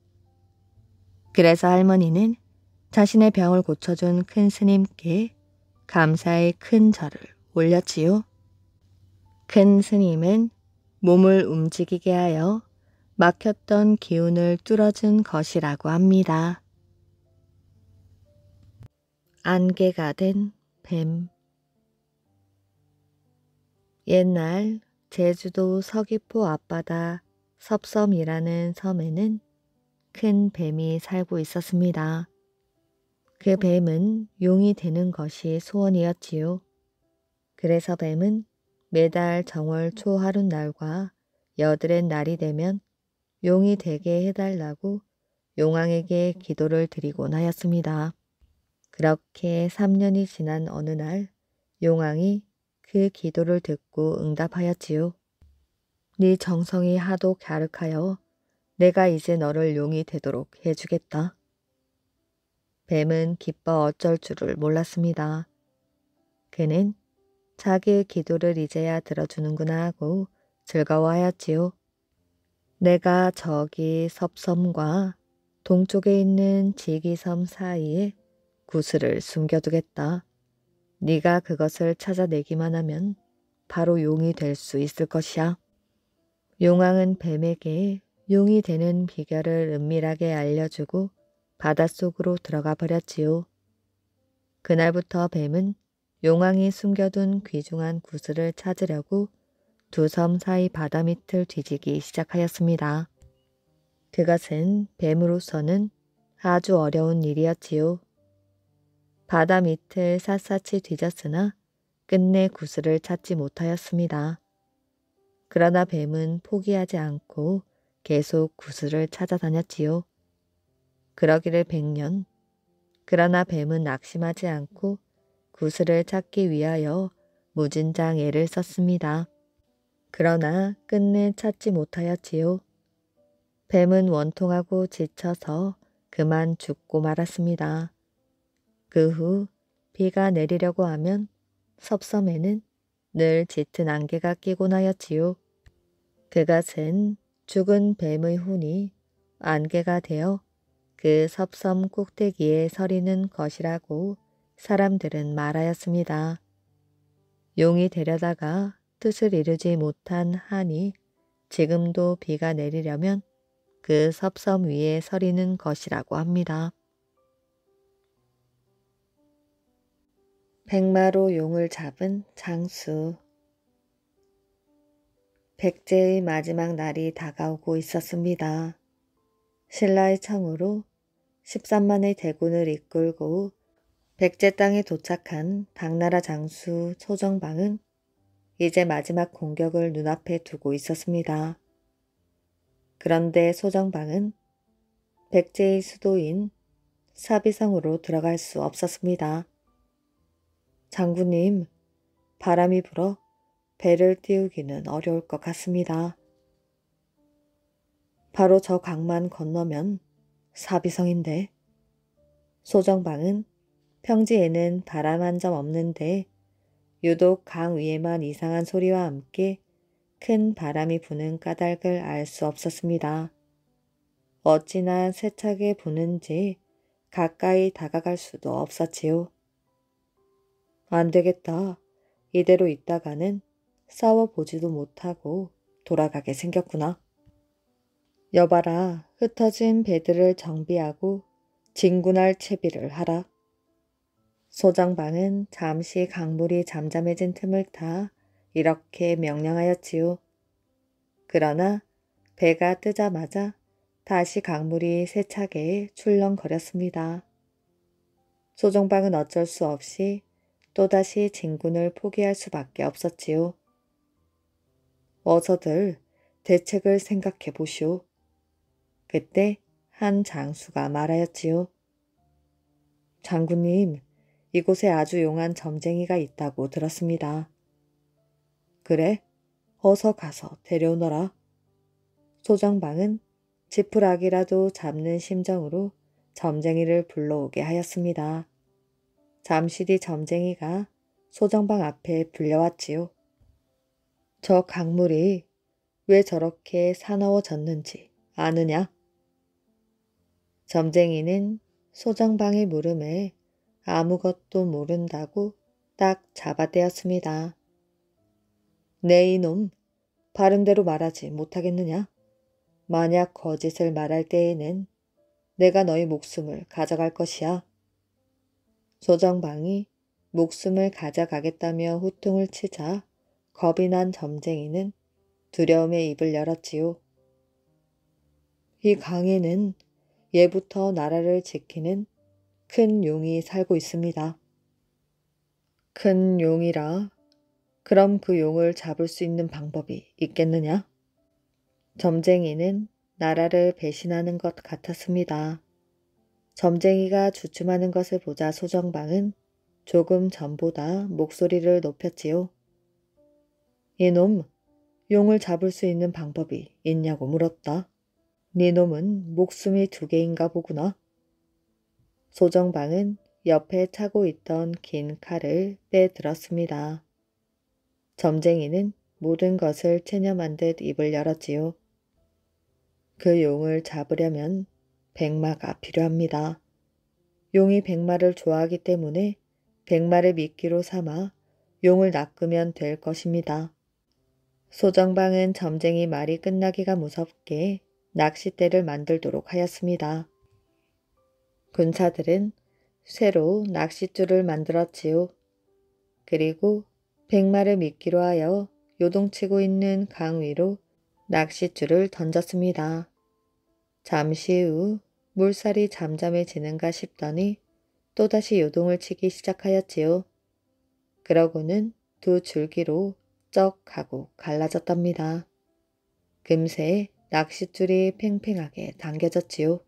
그래서 할머니는 자신의 병을 고쳐준 큰 스님께 감사의 큰 절을 올렸지요. 큰 스님은 몸을 움직이게 하여 막혔던 기운을 뚫어준 것이라고 합니다. 안개가 된 뱀. 옛날 제주도 서귀포 앞바다 섭섬이라는 섬에는 큰 뱀이 살고 있었습니다. 그 뱀은 용이 되는 것이 소원이었지요. 그래서 뱀은 매달 정월 초하룻날과 여드렛 날이 되면 용이 되게 해달라고 용왕에게 기도를 드리곤 하였습니다. 그렇게 3년이 지난 어느 날 용왕이 그 기도를 듣고 응답하였지요. 네 정성이 하도 갸륵하여 내가 이제 너를 용이 되도록 해주겠다. 뱀은 기뻐 어쩔 줄을 몰랐습니다. 그는 자기의 기도를 이제야 들어주는구나 하고 즐거워하였지요. 내가 저기 섭섬과 동쪽에 있는 지기섬 사이에 구슬을 숨겨두겠다. 네가 그것을 찾아내기만 하면 바로 용이 될 수 있을 것이야. 용왕은 뱀에게 용이 되는 비결을 은밀하게 알려주고 바닷속으로 들어가 버렸지요. 그날부터 뱀은 용왕이 숨겨둔 귀중한 구슬을 찾으려고 두 섬 사이 바다 밑을 뒤지기 시작하였습니다. 그것은 뱀으로서는 아주 어려운 일이었지요. 바다 밑을 샅샅이 뒤졌으나 끝내 구슬을 찾지 못하였습니다. 그러나 뱀은 포기하지 않고 계속 구슬을 찾아다녔지요. 그러기를 100년. 그러나 뱀은 낙심하지 않고 구슬을 찾기 위하여 무진장 애를 썼습니다. 그러나 끝내 찾지 못하였지요. 뱀은 원통하고 지쳐서 그만 죽고 말았습니다. 그 후 비가 내리려고 하면 섭섬에는 늘 짙은 안개가 끼곤 하였지요. 그것은 죽은 뱀의 혼이 안개가 되어 그 섭섬 꼭대기에 서리는 것이라고 사람들은 말하였습니다. 용이 되려다가 뜻을 이루지 못한 한이 지금도 비가 내리려면 그 섭섬 위에 서리는 것이라고 합니다. 백마로 용을 잡은 장수. 백제의 마지막 날이 다가오고 있었습니다. 신라의 청으로 13만의 대군을 이끌고 백제 땅에 도착한 당나라 장수 소정방은 이제 마지막 공격을 눈앞에 두고 있었습니다. 그런데 소정방은 백제의 수도인 사비성으로 들어갈 수 없었습니다. 장군님, 바람이 불어 배를 띄우기는 어려울 것 같습니다. 바로 저 강만 건너면 사비성인데. 소정방은 평지에는 바람 한 점 없는데 유독 강 위에만 이상한 소리와 함께 큰 바람이 부는 까닭을 알 수 없었습니다. 어찌나 세차게 부는지 가까이 다가갈 수도 없었지요. 안 되겠다. 이대로 있다가는 싸워보지도 못하고 돌아가게 생겼구나. 여봐라, 흩어진 배들을 정비하고 진군할 채비를 하라. 소정방은 잠시 강물이 잠잠해진 틈을 타 이렇게 명령하였지요. 그러나 배가 뜨자마자 다시 강물이 세차게 출렁거렸습니다. 소정방은 어쩔 수 없이 또다시 진군을 포기할 수밖에 없었지요. 어서들 대책을 생각해 보시오. 그때 한 장수가 말하였지요. 장군님, 이곳에 아주 용한 점쟁이가 있다고 들었습니다. 그래? 어서 가서 데려오너라. 소정방은 지푸라기라도 잡는 심정으로 점쟁이를 불러오게 하였습니다. 잠시 뒤 점쟁이가 소정방 앞에 불려왔지요. 저 강물이 왜 저렇게 사나워졌는지 아느냐? 점쟁이는 소정방의 물음에 아무것도 모른다고 딱 잡아떼었습니다. 네 이놈, 바른대로 말하지 못하겠느냐? 만약 거짓을 말할 때에는 내가 너희 목숨을 가져갈 것이야. 소정방이 목숨을 가져가겠다며 후통을 치자 겁이 난 점쟁이는 두려움에 입을 열었지요. 이 강에는 예부터 나라를 지키는 큰 용이 살고 있습니다. 큰 용이라? 그럼 그 용을 잡을 수 있는 방법이 있겠느냐? 점쟁이는 나라를 배신하는 것 같았습니다. 점쟁이가 주춤하는 것을 보자 소정방은 조금 전보다 목소리를 높였지요. 이놈, 용을 잡을 수 있는 방법이 있냐고 물었다. 네 놈은 목숨이 2개인가 보구나. 소정방은 옆에 차고 있던 긴 칼을 빼들었습니다. 점쟁이는 모든 것을 체념한 듯 입을 열었지요. 그 용을 잡으려면 백마가 필요합니다. 용이 백마를 좋아하기 때문에 백마를 미끼로 삼아 용을 낚으면 될 것입니다. 소정방은 점쟁이 말이 끝나기가 무섭게 낚싯대를 만들도록 하였습니다. 군사들은 쇠로 낚싯줄을 만들었지요. 그리고 백마를 미끼로 하여 요동치고 있는 강 위로 낚싯줄을 던졌습니다. 잠시 후 물살이 잠잠해지는가 싶더니 또다시 요동을 치기 시작하였지요. 그러고는 2 줄기로 쩍 하고 갈라졌답니다. 금세 낚싯줄이 팽팽하게 당겨졌지요.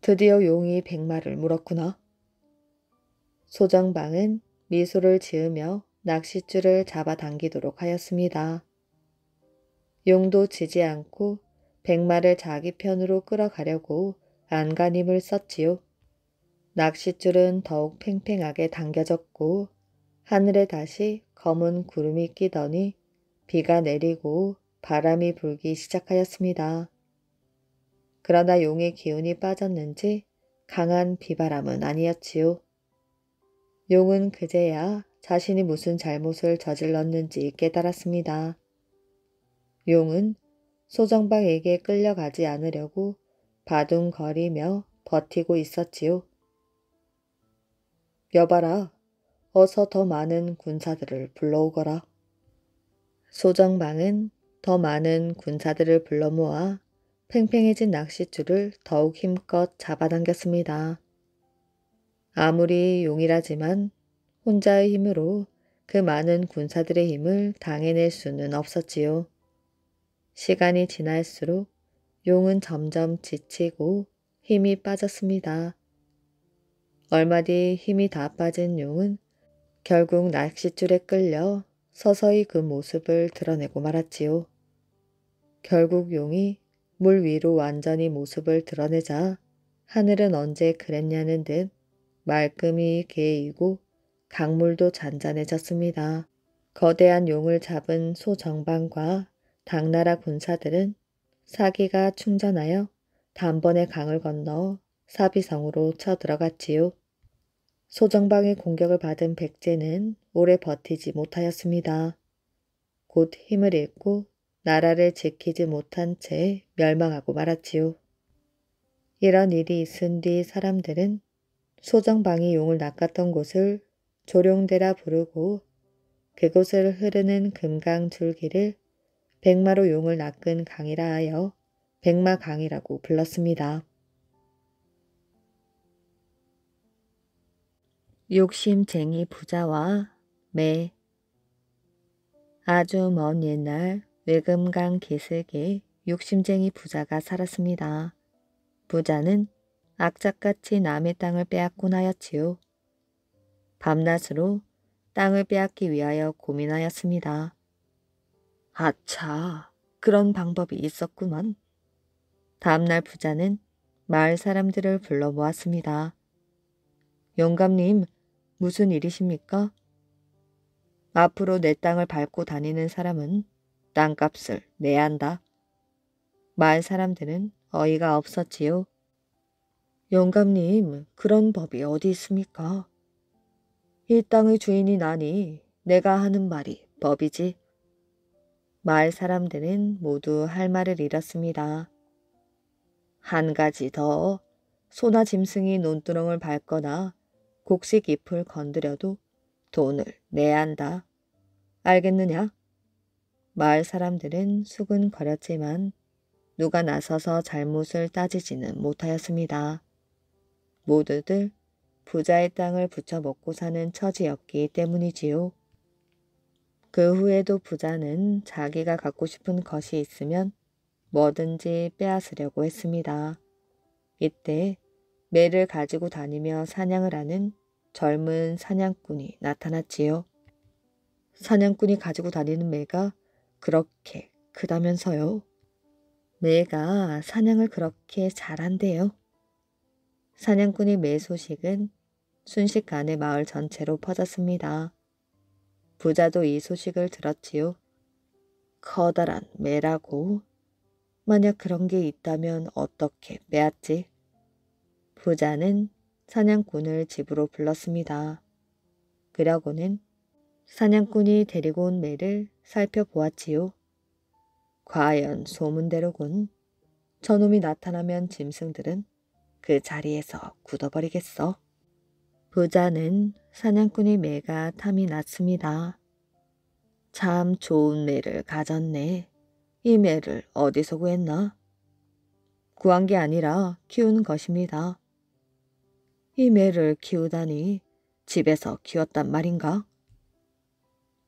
드디어 용이 백마를 물었구나. 소정방은 미소를 지으며 낚싯줄을 잡아당기도록 하였습니다. 용도 지지 않고 백마를 자기 편으로 끌어가려고 안간힘을 썼지요. 낚싯줄은 더욱 팽팽하게 당겨졌고 하늘에 다시 검은 구름이 끼더니 비가 내리고 바람이 불기 시작하였습니다. 그러나 용의 기운이 빠졌는지 강한 비바람은 아니었지요. 용은 그제야 자신이 무슨 잘못을 저질렀는지 깨달았습니다. 용은 소정방에게 끌려가지 않으려고 바둥거리며 버티고 있었지요. 여봐라, 어서 더 많은 군사들을 불러오거라. 소정방은 더 많은 군사들을 불러 모아 팽팽해진 낚싯줄을 더욱 힘껏 잡아당겼습니다. 아무리 용이라지만 혼자의 힘으로 그 많은 군사들의 힘을 당해낼 수는 없었지요. 시간이 지날수록 용은 점점 지치고 힘이 빠졌습니다. 얼마 뒤 힘이 다 빠진 용은 결국 낚싯줄에 끌려 서서히 그 모습을 드러내고 말았지요. 결국 용이 물 위로 완전히 모습을 드러내자 하늘은 언제 그랬냐는 듯 말끔히 개이고 강물도 잔잔해졌습니다. 거대한 용을 잡은 소정방과 당나라 군사들은 사기가 충전하여 단번에 강을 건너 사비성으로 쳐들어갔지요. 소정방의 공격을 받은 백제는 오래 버티지 못하였습니다. 곧 힘을 잃고 나라를 지키지 못한 채 멸망하고 말았지요. 이런 일이 있은 뒤 사람들은 소정방이 용을 낚았던 곳을 조룡대라 부르고 그곳을 흐르는 금강줄기를 백마로 용을 낚은 강이라 하여 백마강이라고 불렀습니다. 욕심쟁이 부자와 매. 아주 먼 옛날 외금강 기슭에 욕심쟁이 부자가 살았습니다. 부자는 악착같이 남의 땅을 빼앗곤 하였지요. 밤낮으로 땅을 빼앗기 위하여 고민하였습니다. 아차, 그런 방법이 있었구만. 다음날 부자는 마을 사람들을 불러 모았습니다. 영감님, 무슨 일이십니까? 앞으로 내 땅을 밟고 다니는 사람은 땅값을 내야 한다. 마을 사람들은 어이가 없었지요. 영감님, 그런 법이 어디 있습니까? 이 땅의 주인이 나니 내가 하는 말이 법이지. 마을 사람들은 모두 할 말을 잃었습니다. 한 가지 더, 소나 짐승이 논두렁을 밟거나 곡식 잎을 건드려도 돈을 내야 한다. 알겠느냐? 마을 사람들은 수근거렸지만 누가 나서서 잘못을 따지지는 못하였습니다. 모두들 부자의 땅을 붙여먹고 사는 처지였기 때문이지요. 그 후에도 부자는 자기가 갖고 싶은 것이 있으면 뭐든지 빼앗으려고 했습니다. 이때 매를 가지고 다니며 사냥을 하는 젊은 사냥꾼이 나타났지요. 사냥꾼이 가지고 다니는 매가 그렇게 크다면서요. 매가 사냥을 그렇게 잘한대요. 사냥꾼의 매 소식은 순식간에 마을 전체로 퍼졌습니다. 부자도 이 소식을 들었지요. 커다란 매라고. 만약 그런 게 있다면 어떻게 빼앗지? 부자는 사냥꾼을 집으로 불렀습니다. 그러고는 사냥꾼이 데리고 온 매를 살펴보았지요. 과연 소문대로군. 저놈이 나타나면 짐승들은 그 자리에서 굳어버리겠어. 부자는 사냥꾼의 매가 탐이 났습니다. 참 좋은 매를 가졌네. 이 매를 어디서 구했나? 구한 게 아니라 키운 것입니다. 이 매를 키우다니 집에서 키웠단 말인가?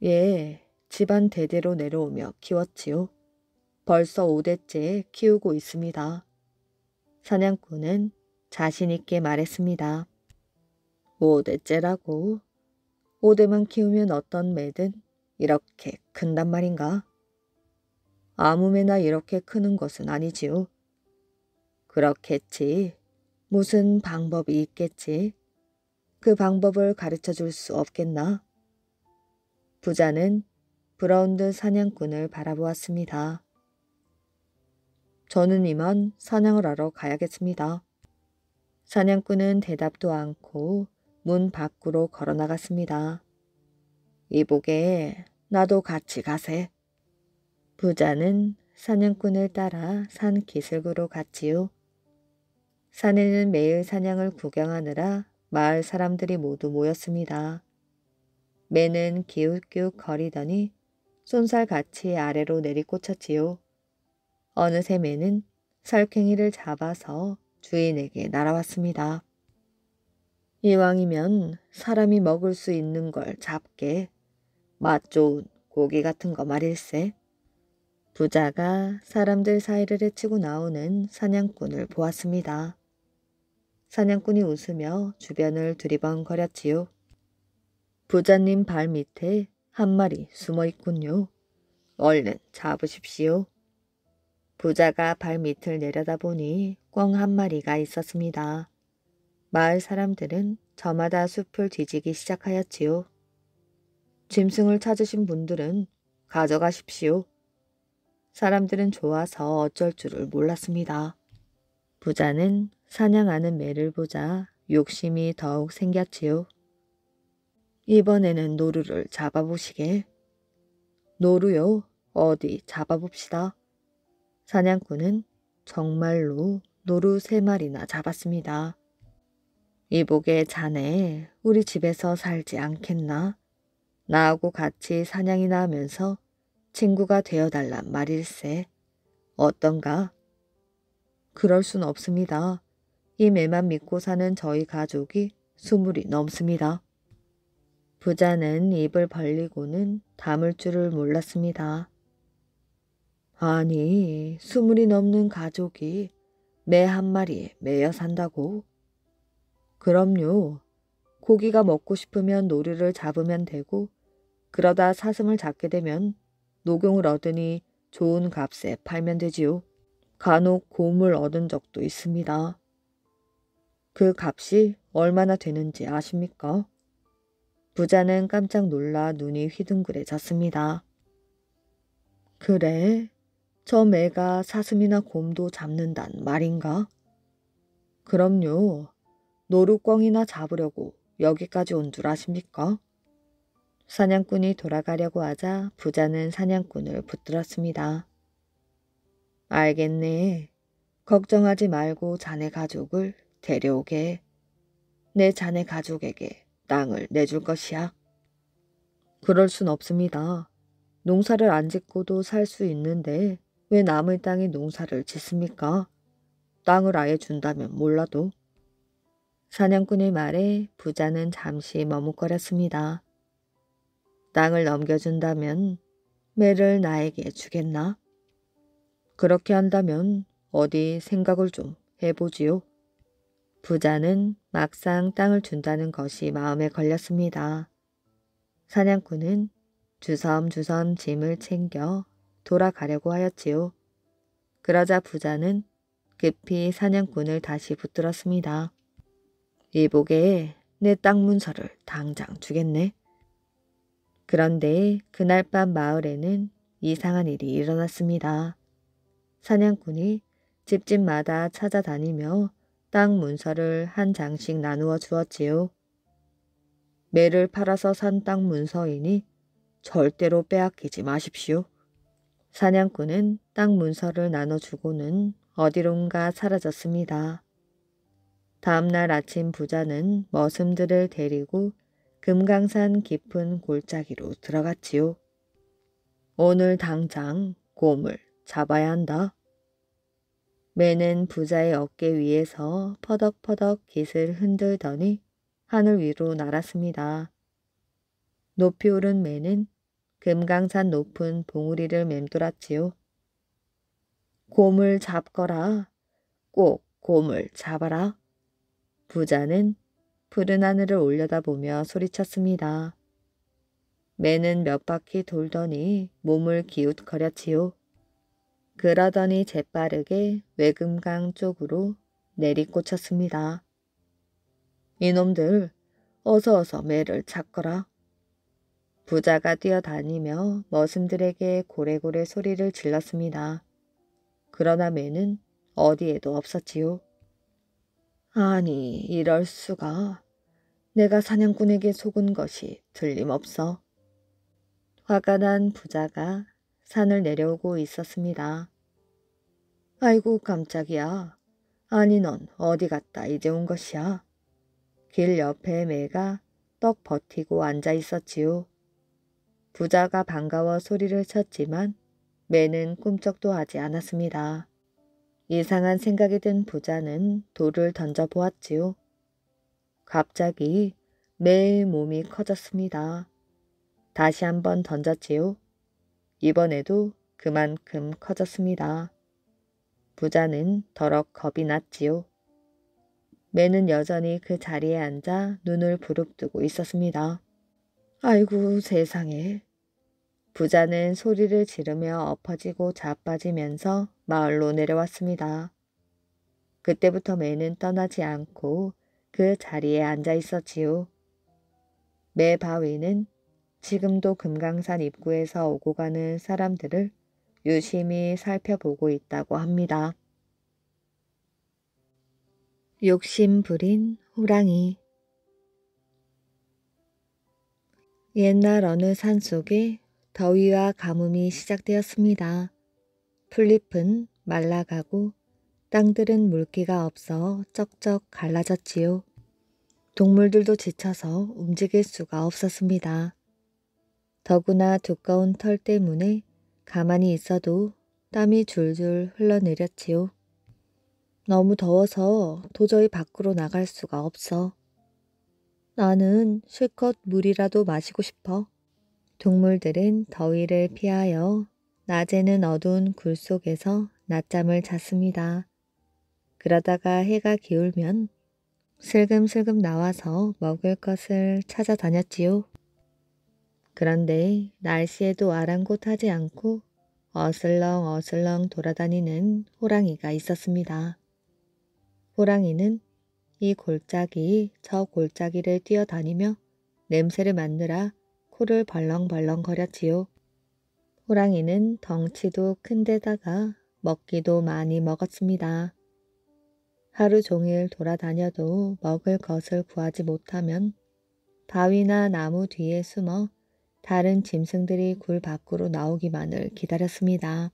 예, 집안 대대로 내려오며 키웠지요. 벌써 5대째 키우고 있습니다. 사냥꾼은 자신 있게 말했습니다. 5대째라고? 5대만 키우면 어떤 매든 이렇게 큰단 말인가? 아무 매나 이렇게 크는 것은 아니지요. 그렇겠지. 무슨 방법이 있겠지. 그 방법을 가르쳐 줄 수 없겠나? 부자는 부러운 듯 사냥꾼을 바라보았습니다. 저는 이만 사냥을 하러 가야겠습니다. 사냥꾼은 대답도 않고 문 밖으로 걸어 나갔습니다. 이보게, 나도 같이 가세. 부자는 사냥꾼을 따라 산 기슭으로 갔지요. 산에는 매일 사냥을 구경하느라 마을 사람들이 모두 모였습니다. 매는 기웃기웃 거리더니 쏜살같이 아래로 내리꽂혔지요. 어느새 매는 살쾡이를 잡아서 주인에게 날아왔습니다. 이왕이면 사람이 먹을 수 있는 걸 잡게. 맛 좋은 고기 같은 거 말일세. 부자가 사람들 사이를 헤치고 나오는 사냥꾼을 보았습니다. 사냥꾼이 웃으며 주변을 두리번거렸지요. 부자님 발 밑에 한 마리 숨어 있군요. 얼른 잡으십시오. 부자가 발 밑을 내려다보니 꿩 한 마리가 있었습니다. 마을 사람들은 저마다 숲을 뒤지기 시작하였지요. 짐승을 찾으신 분들은 가져가십시오. 사람들은 좋아서 어쩔 줄을 몰랐습니다. 부자는 사냥하는 매를 보자 욕심이 더욱 생겼지요. 이번에는 노루를 잡아보시게. 노루요? 어디 잡아봅시다. 사냥꾼은 정말로 노루 3마리나 잡았습니다. 이보게 자네 우리 집에서 살지 않겠나? 나하고 같이 사냥이나 하면서 친구가 되어달란 말일세. 어떤가? 그럴 순 없습니다. 이 매만 믿고 사는 저희 가족이 20이 넘습니다. 부자는 입을 벌리고는 담을 줄을 몰랐습니다. 아니, 20이 넘는 가족이 매 한 마리에 매여 산다고? 그럼요. 고기가 먹고 싶으면 노루를 잡으면 되고 그러다 사슴을 잡게 되면 녹용을 얻으니 좋은 값에 팔면 되지요. 간혹 곰을 얻은 적도 있습니다. 그 값이 얼마나 되는지 아십니까? 부자는 깜짝 놀라 눈이 휘둥그레졌습니다. 그래? 저 매가 사슴이나 곰도 잡는단 말인가? 그럼요. 노루꿩이나 잡으려고 여기까지 온 줄 아십니까? 사냥꾼이 돌아가려고 하자 부자는 사냥꾼을 붙들었습니다. 알겠네. 걱정하지 말고 자네 가족을 데려오게. 내 자네 가족에게 땅을 내줄 것이야. 그럴 순 없습니다. 농사를 안 짓고도 살 수 있는데 왜 남의 땅에 농사를 짓습니까? 땅을 아예 준다면 몰라도. 사냥꾼의 말에 부자는 잠시 머뭇거렸습니다. 땅을 넘겨준다면 매를 나에게 주겠나? 그렇게 한다면 어디 생각을 좀 해보지요. 부자는 막상 땅을 준다는 것이 마음에 걸렸습니다. 사냥꾼은 주섬주섬 짐을 챙겨 돌아가려고 하였지요. 그러자 부자는 급히 사냥꾼을 다시 붙들었습니다. 이보게 내 땅 문서를 당장 주겠네. 그런데 그날 밤 마을에는 이상한 일이 일어났습니다. 사냥꾼이 집집마다 찾아다니며 땅 문서를 한 장씩 나누어 주었지요. 매를 팔아서 산 땅 문서이니 절대로 빼앗기지 마십시오. 사냥꾼은 땅 문서를 나눠주고는 어디론가 사라졌습니다. 다음날 아침 부자는 머슴들을 데리고 금강산 깊은 골짜기로 들어갔지요. 오늘 당장 곰을 잡아야 한다. 매는 부자의 어깨 위에서 퍼덕퍼덕 깃을 흔들더니 하늘 위로 날았습니다. 높이 오른 매는 금강산 높은 봉우리를 맴돌았지요. 곰을 잡거라. 꼭 곰을 잡아라. 부자는 푸른 하늘을 올려다보며 소리쳤습니다. 매는 몇 바퀴 돌더니 몸을 기웃거렸지요. 그러더니 재빠르게 외금강 쪽으로 내리꽂혔습니다. 이놈들 어서 매를 잡거라. 부자가 뛰어다니며 머슴들에게 고래고래 소리를 질렀습니다. 그러나 매는 어디에도 없었지요. 아니, 이럴 수가. 내가 사냥꾼에게 속은 것이 틀림없어. 화가 난 부자가 산을 내려오고 있었습니다. 아이고 깜짝이야. 아니 넌 어디 갔다 이제 온 것이야. 길 옆에 매가 떡 버티고 앉아 있었지요. 부자가 반가워 소리를 쳤지만 매는 꿈쩍도 하지 않았습니다. 이상한 생각이 든 부자는 돌을 던져 보았지요. 갑자기 매의 몸이 커졌습니다. 다시 한번 던졌지요. 이번에도 그만큼 커졌습니다. 부자는 더럭 겁이 났지요. 매는 여전히 그 자리에 앉아 눈을 부릅뜨고 있었습니다. 아이고 세상에. 부자는 소리를 지르며 엎어지고 자빠지면서 마을로 내려왔습니다. 그때부터 매는 떠나지 않고 그 자리에 앉아 있었지요. 매 바위는 지금도 금강산 입구에서 오고 가는 사람들을 유심히 살펴보고 있다고 합니다. 욕심 부린 호랑이. 옛날 어느 산속에 더위와 가뭄이 시작되었습니다. 풀잎은 말라가고 땅들은 물기가 없어 쩍쩍 갈라졌지요. 동물들도 지쳐서 움직일 수가 없었습니다. 더구나 두꺼운 털 때문에 가만히 있어도 땀이 줄줄 흘러내렸지요. 너무 더워서 도저히 밖으로 나갈 수가 없어. 나는 실컷 물이라도 마시고 싶어. 동물들은 더위를 피하여 낮에는 어두운 굴 속에서 낮잠을 잤습니다. 그러다가 해가 기울면 슬금슬금 나와서 먹을 것을 찾아다녔지요. 그런데 날씨에도 아랑곳하지 않고 어슬렁어슬렁 돌아다니는 호랑이가 있었습니다. 호랑이는 이 골짜기 저 골짜기를 뛰어다니며 냄새를 맡느라 코를 벌렁벌렁 거렸지요. 호랑이는 덩치도 큰 데다가 먹기도 많이 먹었습니다. 하루 종일 돌아다녀도 먹을 것을 구하지 못하면 바위나 나무 뒤에 숨어 다른 짐승들이 굴 밖으로 나오기만을 기다렸습니다.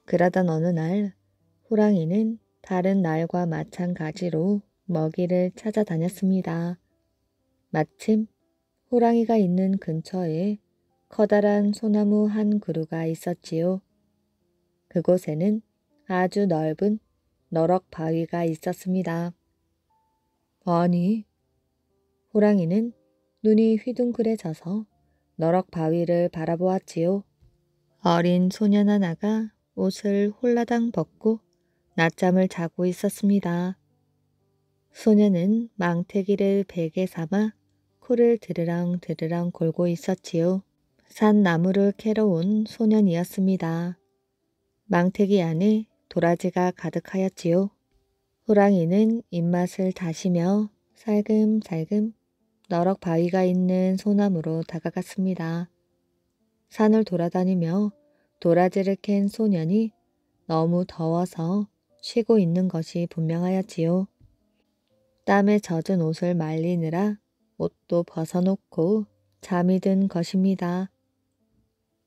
그러던 어느 날 호랑이는 다른 날과 마찬가지로 먹이를 찾아다녔습니다. 마침 호랑이가 있는 근처에 커다란 소나무 한 그루가 있었지요. 그곳에는 아주 넓은 너럭 바위가 있었습니다. 아니, 호랑이는 눈이 휘둥그레져서 너럭 바위를 바라보았지요. 어린 소년 하나가 옷을 홀라당 벗고 낮잠을 자고 있었습니다. 소년은 망태기를 베개 삼아 코를 드르렁 드르렁 골고 있었지요. 산 나무를 캐러 온 소년이었습니다. 망태기 안에 도라지가 가득하였지요. 호랑이는 입맛을 다시며 살금살금 너럭 바위가 있는 소나무로 다가갔습니다. 산을 돌아다니며 도라지를 캔 소년이 너무 더워서 쉬고 있는 것이 분명하였지요. 땀에 젖은 옷을 말리느라 옷도 벗어놓고 잠이 든 것입니다.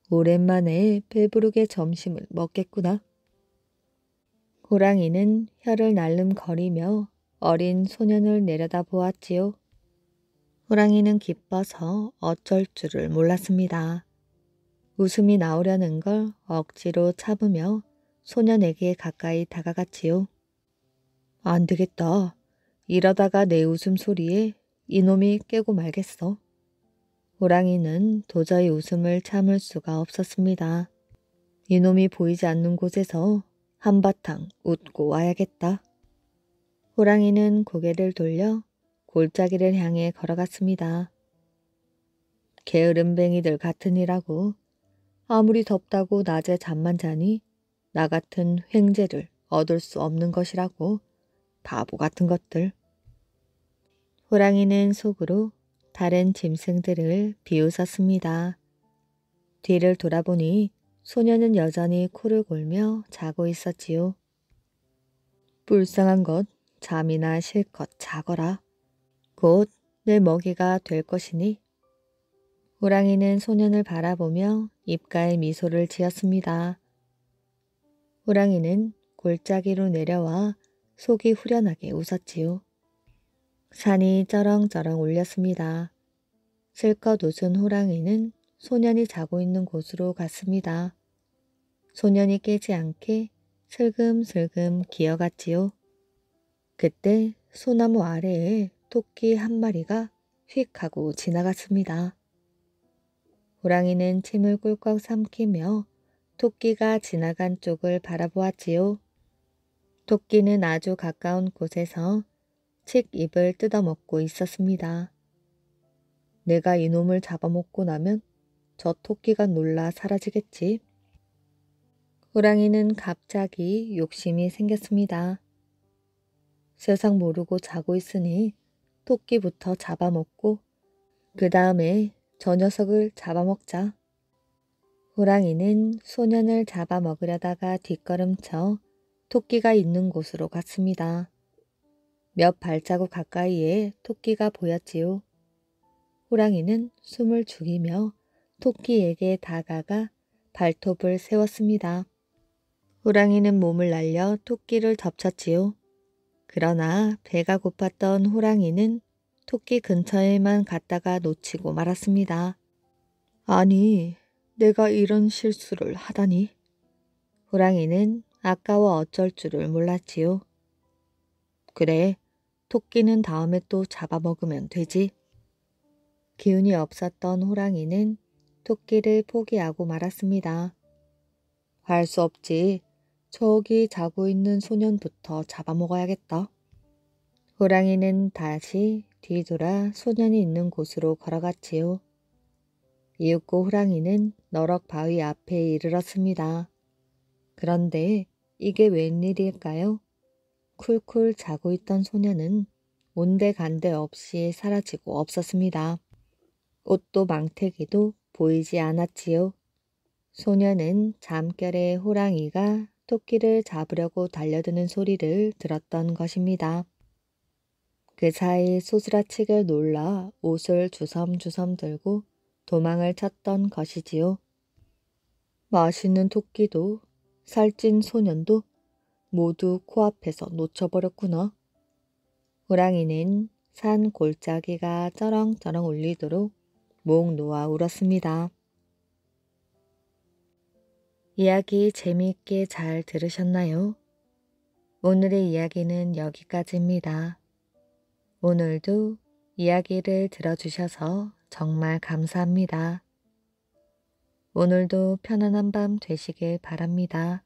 오랜만에 배부르게 점심을 먹겠구나. 호랑이는 혀를 날름거리며 어린 소년을 내려다 보았지요. 호랑이는 기뻐서 어쩔 줄을 몰랐습니다. 웃음이 나오려는 걸 억지로 참으며 소년에게 가까이 다가갔지요. 안 되겠다. 이러다가 내 웃음소리에 이놈이 깨고 말겠어. 호랑이는 도저히 웃음을 참을 수가 없었습니다. 이놈이 보이지 않는 곳에서 한바탕 웃고 와야겠다. 호랑이는 고개를 돌려 골짜기를 향해 걸어갔습니다. 게으름뱅이들 같으니라고 아무리 덥다고 낮에 잠만 자니 나 같은 횡재를 얻을 수 없는 것이라고 바보 같은 것들. 호랑이는 속으로 다른 짐승들을 비웃었습니다. 뒤를 돌아보니 소년은 여전히 코를 골며 자고 있었지요. 불쌍한 것, 잠이나 실컷 자거라. 곧 내 먹이가 될 것이니. 호랑이는 소년을 바라보며 입가에 미소를 지었습니다. 호랑이는 골짜기로 내려와 속이 후련하게 웃었지요. 산이 쩌렁쩌렁 울렸습니다. 실컷 웃은 호랑이는 소년이 자고 있는 곳으로 갔습니다. 소년이 깨지 않게 슬금슬금 기어갔지요. 그때 소나무 아래에 토끼 한 마리가 휙 하고 지나갔습니다. 호랑이는 침을 꿀꺽 삼키며 토끼가 지나간 쪽을 바라보았지요. 토끼는 아주 가까운 곳에서 칡 잎을 뜯어먹고 있었습니다. 내가 이놈을 잡아먹고 나면 저 토끼가 놀라 사라지겠지. 호랑이는 갑자기 욕심이 생겼습니다. 세상 모르고 자고 있으니 토끼부터 잡아먹고 그 다음에 저 녀석을 잡아먹자. 호랑이는 소년을 잡아먹으려다가 뒷걸음쳐 토끼가 있는 곳으로 갔습니다. 몇 발자국 가까이에 토끼가 보였지요. 호랑이는 숨을 죽이며 토끼에게 다가가 발톱을 세웠습니다. 호랑이는 몸을 날려 토끼를 덮쳤지요. 그러나 배가 고팠던 호랑이는 토끼 근처에만 갔다가 놓치고 말았습니다. 아니, 내가 이런 실수를 하다니. 호랑이는 아까워 어쩔 줄을 몰랐지요. 그래, 토끼는 다음에 또 잡아먹으면 되지. 기운이 없었던 호랑이는 토끼를 포기하고 말았습니다. 할 수 없지. 저기 자고 있는 소년부터 잡아먹어야겠다. 호랑이는 다시 뒤돌아 소년이 있는 곳으로 걸어갔지요. 이윽고 호랑이는 너럭 바위 앞에 이르렀습니다. 그런데 이게 웬일일까요? 쿨쿨 자고 있던 소년은 온데간데 없이 사라지고 없었습니다. 옷도 망태기도 보이지 않았지요. 소년은 잠결에 호랑이가 토끼를 잡으려고 달려드는 소리를 들었던 것입니다. 그 사이 소스라치게 놀라 옷을 주섬주섬 들고 도망을 쳤던 것이지요. 맛있는 토끼도 살찐 소년도 모두 코앞에서 놓쳐버렸구나. 호랑이는 산 골짜기가 쩌렁쩌렁 울리도록 목 놓아 울었습니다. 이야기 재미있게 잘 들으셨나요? 오늘의 이야기는 여기까지입니다. 오늘도 이야기를 들어주셔서 정말 감사합니다. 오늘도 편안한 밤 되시길 바랍니다.